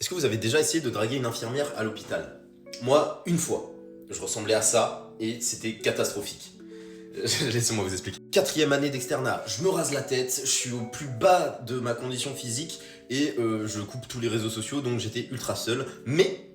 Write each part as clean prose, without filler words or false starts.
Est-ce que vous avez déjà essayé de draguer une infirmière à l'hôpital? Moi, une fois. Je ressemblais à ça et c'était catastrophique. Laissez-moi vous expliquer. 4e année d'externat, je me rase la tête, je suis au plus bas de ma condition physique et je coupe tous les réseaux sociaux, donc j'étais ultra seul. Mais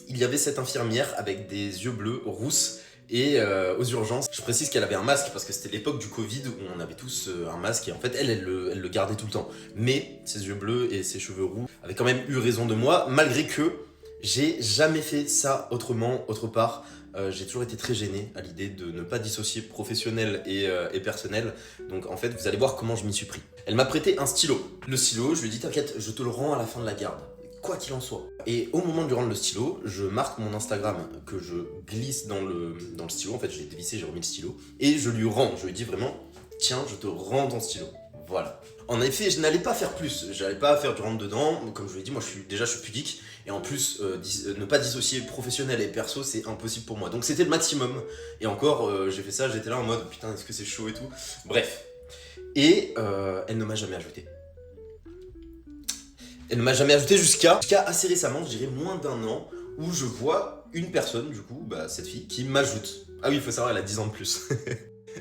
il y avait cette infirmière avec des yeux bleus, rousse, et aux urgences. Je précise qu'elle avait un masque parce que c'était l'époque du Covid où on avait tous un masque et en fait elle le gardait tout le temps. Mais ses yeux bleus et ses cheveux roux avaient quand même eu raison de moi, malgré que j'ai jamais fait ça autrement, autre part. J'ai toujours été très gêné à l'idée de ne pas dissocier professionnel et personnel. Donc en fait, vous allez voir comment je m'y suis pris. Elle m'a prêté un stylo. Le stylo, je lui ai dit t'inquiète, je te le rends à la fin de la garde. Quoi qu'il en soit. Et au moment de lui rendre le stylo, je marque mon Instagram que je glisse dans le stylo. En fait, je l'ai dévissé, j'ai remis le stylo. Et je lui rends. Je lui dis vraiment, tiens, je te rends ton stylo. Voilà. En effet, je n'allais pas faire plus. J'allais pas faire du rentre-dedans. Comme je vous l'ai dit, moi, je suis pudique. Et en plus, ne pas dissocier professionnel et perso, c'est impossible pour moi. Donc c'était le maximum. Et encore, j'ai fait ça, j'étais là en mode, putain, est-ce que c'est chaud et tout. Bref. Et elle ne m'a jamais ajouté. Elle ne m'a jamais ajouté jusqu'à assez récemment, je dirais moins d'1 an, où je vois une personne, du coup, cette fille, qui m'ajoute. Ah oui, il faut savoir, elle a 10 ans de plus.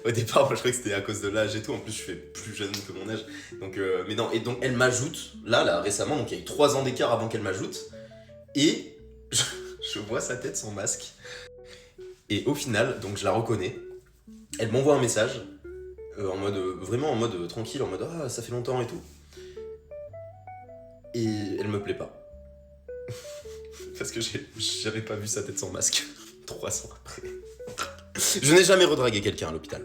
Au départ, moi je croyais que c'était à cause de l'âge et tout, en plus je fais plus jeune que mon âge. Donc, mais non, et donc elle m'ajoute, là, récemment, donc il y a eu 3 ans d'écart avant qu'elle m'ajoute, et je, je vois sa tête sans masque. Et au final, donc je la reconnais, elle m'envoie un message, en mode, vraiment en mode tranquille, en mode ah, ça fait longtemps et tout. Et elle me plaît pas. Parce que j'avais pas vu sa tête sans masque. 3 ans après. Je n'ai jamais redragué quelqu'un à l'hôpital.